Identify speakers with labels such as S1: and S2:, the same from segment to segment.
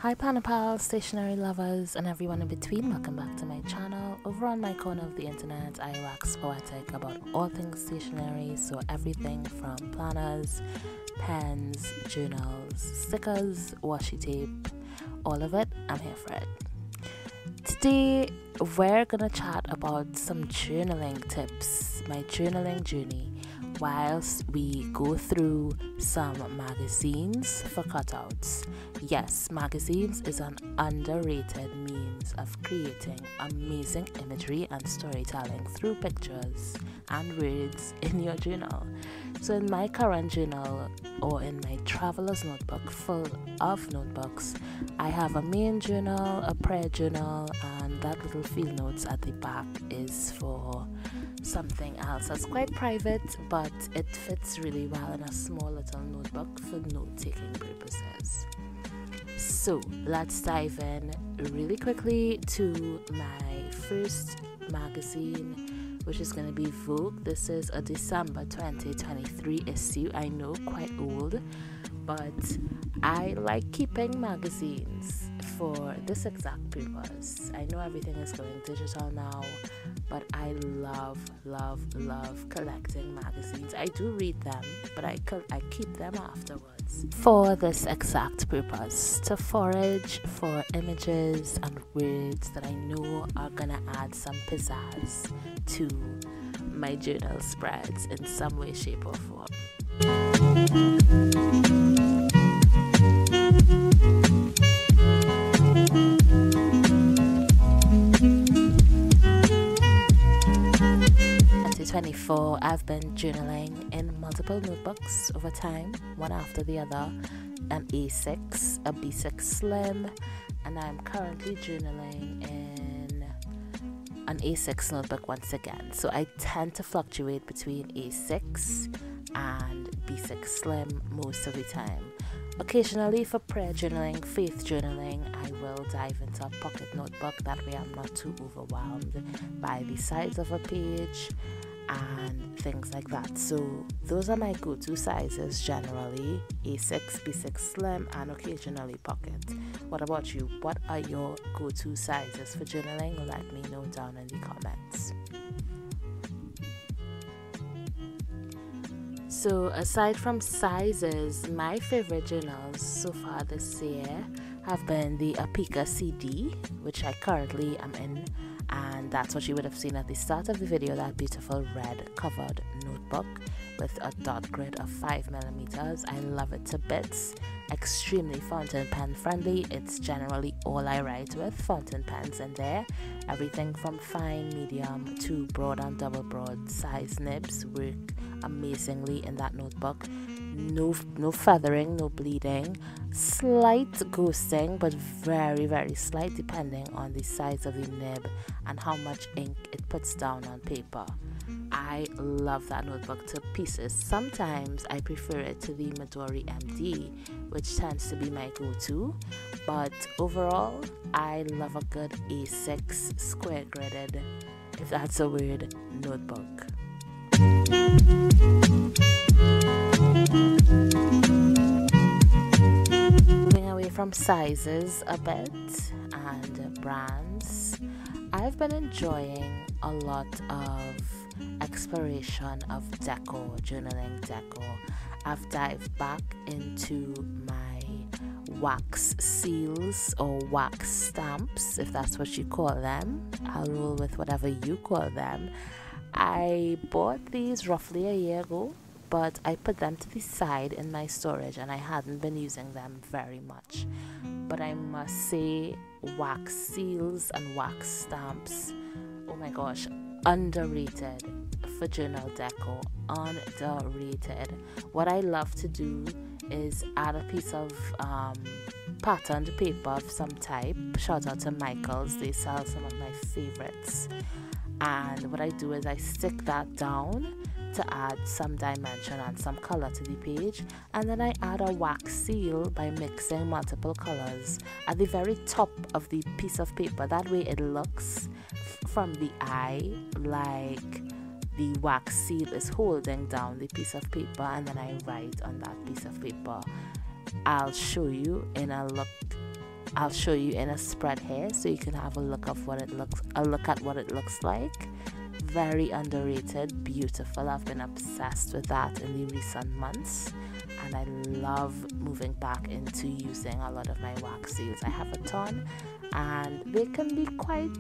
S1: Hi Panapal, stationery lovers, and everyone in between, welcome back to my channel. Over on my corner of the internet, I wax poetic about all things stationery, so everything from planners, pens, journals, stickers, washi tape, all of it, I'm here for it. Today, we're gonna chat about some journaling tips, my journaling journey, whilst we go through some magazines for cutouts. Yes, magazines is an underrated means of creating amazing imagery and storytelling through pictures and words in your journal. So in my current journal, or in my traveler's notebook full of notebooks, I have a main journal, a prayer journal, and that little field notes at the back is for something else that's quite private, but it fits really well in a small little notebook for note-taking purposes. So let's dive in really quickly to my first magazine, which is going to be Vogue. This is a December 2023 issue. I know, quite old, but I like keeping magazines for this exact purpose. I know everything is going digital now, but I love collecting magazines. I do read them, but I keep them afterwards for this exact purpose, to forage for images and words that I know are gonna add some pizzazz to my journal spreads in some way, shape or form. 2024, I've been journaling in multiple notebooks over time, one after the other, an A6, a B6 Slim, and I'm currently journaling in an A6 notebook once again. So I tend to fluctuate between A6 and B6 Slim most of the time. Occasionally for prayer journaling, faith journaling, I will dive into a pocket notebook. That way I'm not too overwhelmed by the size of a page and things like that. So those are my go-to sizes generally: A6, B6 Slim, and occasionally pocket. What about you? What are your go-to sizes for journaling? Let me know down in the comments. So aside from sizes, my favorite journals so far this year have been the Apika CD, which I currently am in, and that's what you would have seen at the start of the video, that beautiful red covered notebook with a dot grid of 5mm. I love it to bits. Extremely fountain pen friendly. It's generally all I write with, fountain pens in there. Everything from fine, medium to broad and double broad size nibs work amazingly in that notebook. No feathering, no bleeding, slight ghosting, but very slight depending on the size of the nib and how much ink it puts down on paper. I love that notebook to pieces. Sometimes I prefer it to the Midori MD, which tends to be my go-to, but overall I love a good A6 square gridded, if that's a word, notebook. Moving away from sizes a bit and brands, I've been enjoying a lot of exploration of decor, journaling decor. I've dived back into my wax seals or wax stamps, if that's what you call them. I'll roll with whatever you call them. I bought these roughly a year ago, but I put them to the side in my storage and I hadn't been using them very much. But I must say, wax seals and wax stamps, oh my gosh, underrated for journal decor. Underrated. What I love to do is add a piece of patterned paper of some type. Shout out to Michaels, they sell some of my favorites. And what I do is I stick that down to add some dimension and some color to the page, and then I add a wax seal by mixing multiple colors at the very top of the piece of paper. That way it looks from the eye like the wax seal is holding down the piece of paper, and then I write on that piece of paper. I'll show you in a look I'll show you in a spread here so you can have a look at what it looks like. Very underrated, beautiful. I've been obsessed with that in the recent months, and I love moving back into using a lot of my wax seals. I have a ton, and they can be quite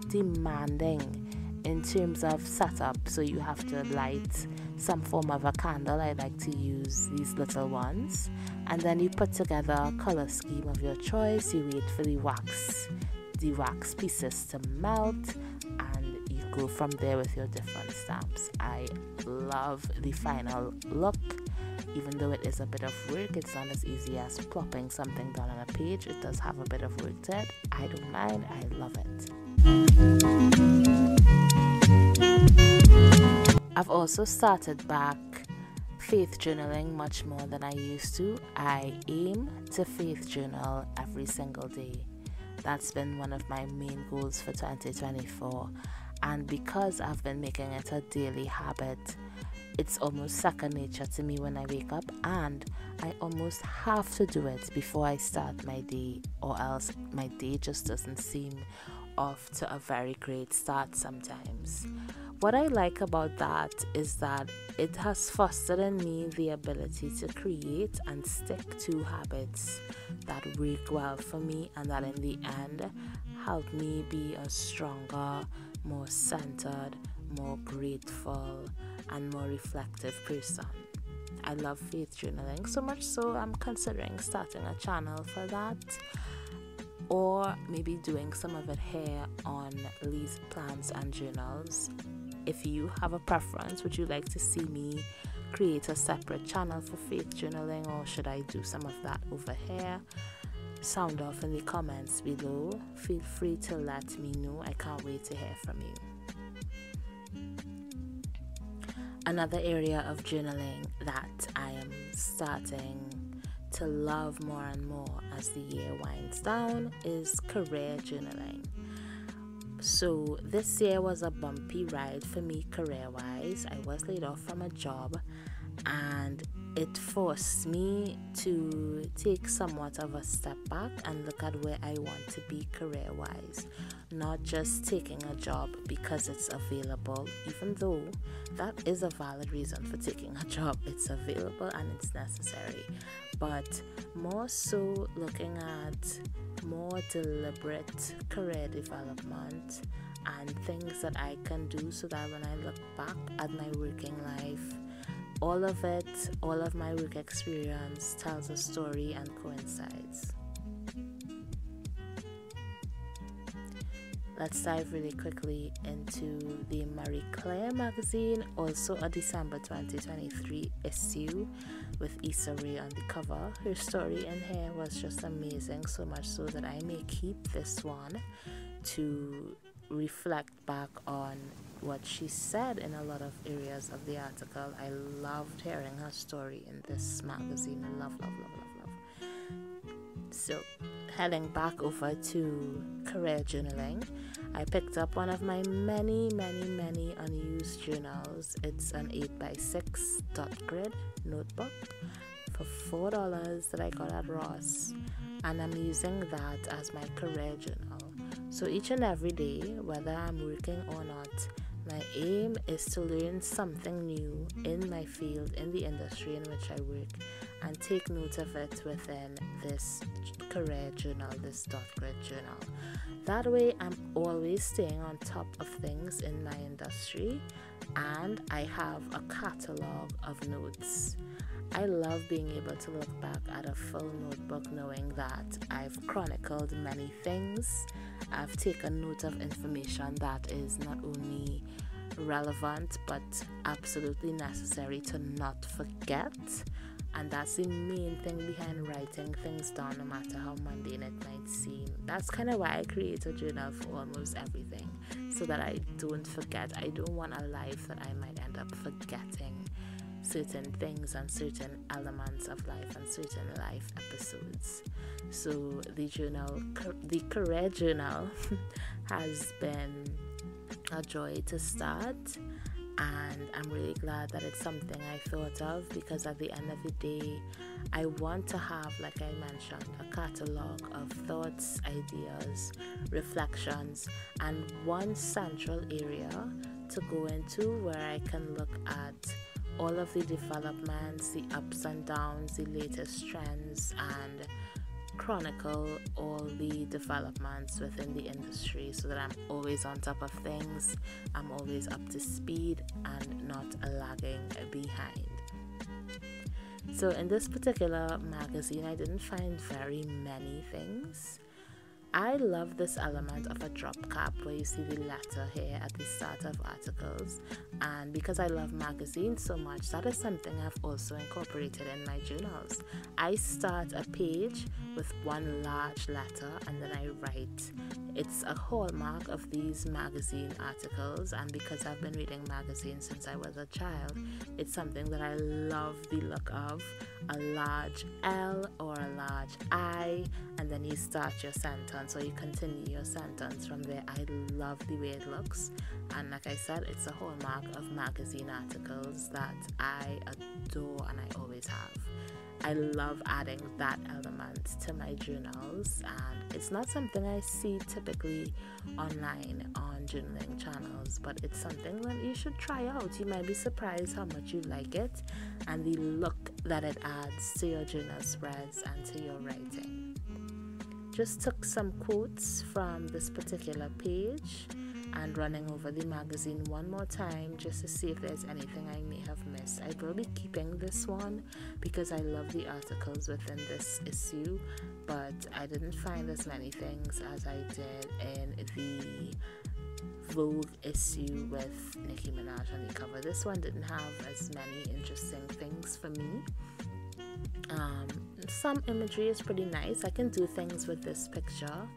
S1: demanding in terms of setup, so you have to light some form of a candle. I like to use these little ones, and then you put together a color scheme of your choice. You wait for the wax pieces to melt, and you go from there with your different stamps. I love the final look. Even though it is a bit of work, it's not as easy as plopping something down on a page. It does have a bit of work to it. I don't mind, I love it. I've also started back faith journaling much more than I used to. I aim to faith journal every single day. That's been one of my main goals for 2024. And because I've been making it a daily habit, it's almost second nature to me when I wake up, and I almost have to do it before I start my day, or else my day just doesn't seem off to a very great start sometimes. What I like about that is that it has fostered in me the ability to create and stick to habits that work well for me, and that in the end help me be a stronger, more centered, more grateful, and more reflective person. I love faith journaling so much so I'm considering starting a channel for that, or maybe doing some of it here on Lee's Plans and Journals. If you have a preference, would you like to see me create a separate channel for faith journaling, or should I do some of that over here? Sound off in the comments below. Feel free to let me know. I can't wait to hear from you. Another area of journaling that I am starting to love more and more as the year winds down is career journaling. So this year was a bumpy ride for me career-wise. I was laid off from a job, and it forced me to take somewhat of a step back and look at where I want to be career-wise. Not just taking a job because it's available, even though that is a valid reason for taking a job. It's available and it's necessary. But more so looking at more deliberate career development and things that I can do so that when I look back at my working life, all of my work experience tells a story and coincides. Let's dive really quickly into the Marie Claire magazine, also a December 2023 issue with Issa Rae on the cover. Her story in here was just amazing, so much so that I may keep this one to reflect back on what she said in a lot of areas of the article. I loved hearing her story in this magazine. Love. So, heading back over to career journaling, I picked up one of my many unused journals. It's an 8x6 dot grid notebook for $4 that I got at Ross, and I'm using that as my career journal. So each and every day, whether I'm working or not, my aim is to learn something new in my field, in the industry in which I work, and take note of it within this career journal, this dot grid journal. That way I'm always staying on top of things in my industry, and I have a catalog of notes. I love being able to look back at a full notebook knowing that I've chronicled many things. I've taken note of information that is not only relevant but absolutely necessary to not forget. And that's the main thing behind writing things down, no matter how mundane it might seem. That's kind of why I create a journal for almost everything, so that I don't forget. I don't want a life that I might end up forgetting certain things and certain elements of life and certain life episodes. So the career journal has been a joy to start, and I'm really glad that it's something I thought of, because at the end of the day I want to have, like I mentioned, a catalog of thoughts, ideas, reflections, and one central area to go into where I can look at all of the developments, the ups and downs, the latest trends, and chronicle all the developments within the industry, so that I'm always on top of things, I'm always up to speed and not lagging behind. So in this particular magazine, I didn't find very many things. I love this element of a drop cap where you see the letter here at the start of articles, and because I love magazines so much, that is something I've also incorporated in my journals. I start a page with one large letter and then I write. It's a hallmark of these magazine articles, and because I've been reading magazines since I was a child, it's something that I love the look of. A large L or a large I, and then you start your sentence or you continue your sentence from there. I love the way it looks, and like I said, it's a hallmark of magazine articles that I adore and I always have. I love adding that element to my journals, and it's not something I see typically online on journaling channels, but it's something that you should try out. You might be surprised how much you like it and the look that it adds to your journal spreads and to your writing. Just took some quotes from this particular page and running over the magazine one more time just to see if there's anything I may have missed. I will be keeping this one because I love the articles within this issue, but I didn't find as many things as I did in the Vogue issue with Nicki Minaj on the cover. This one didn't have as many interesting things for me. Some imagery is pretty nice. I can do things with this picture,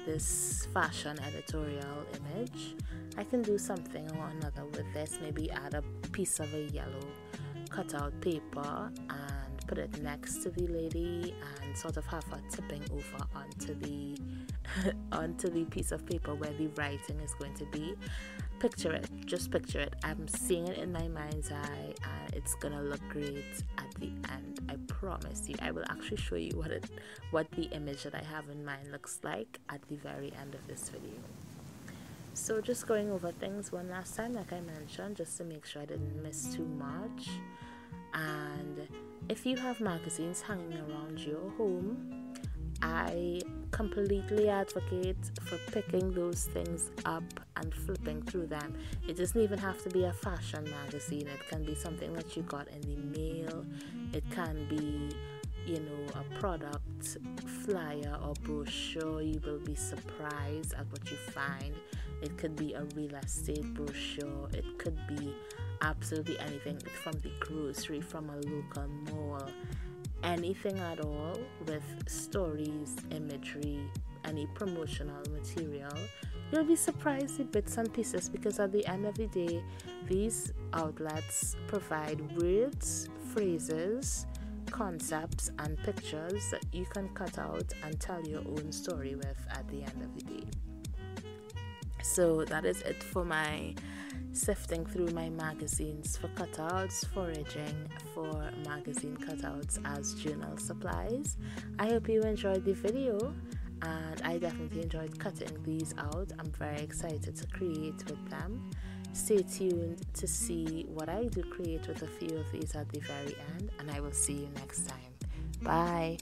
S1: this fashion editorial image. I can do something or another with this, maybe add a piece of a yellow cutout paper and put it next to the lady and sort of have her tipping over onto the onto the piece of paper where the writing is going to be. Picture it, just picture it. I'm seeing it in my mind's eye and it's gonna look great at the end. I promise you. I will actually show you what the image that I have in mind looks like at the very end of this video. So just going over things one last time, like I mentioned, just to make sure I didn't miss too much. And if you have magazines hanging around your home, I completely advocate for picking those things up and flipping through them. It doesn't even have to be a fashion magazine. It can be something that you got in the mail. It can be, a product flyer or brochure. You will be surprised at what you find. It could be a real estate brochure. It could be absolutely anything from the grocery, from a local mall. Anything at all with stories, imagery, any promotional material. You'll be surprised the bits and pieces, because at the end of the day, these outlets provide words, phrases, concepts, and pictures that you can cut out and tell your own story with at the end of the day. So that is it for my sifting through my magazines for cutouts, foraging for magazine cutouts as journal supplies. I hope you enjoyed the video, and I definitely enjoyed cutting these out. I'm very excited to create with them. Stay tuned to see what I do create with a few of these at the very end, and I will see you next time. Bye.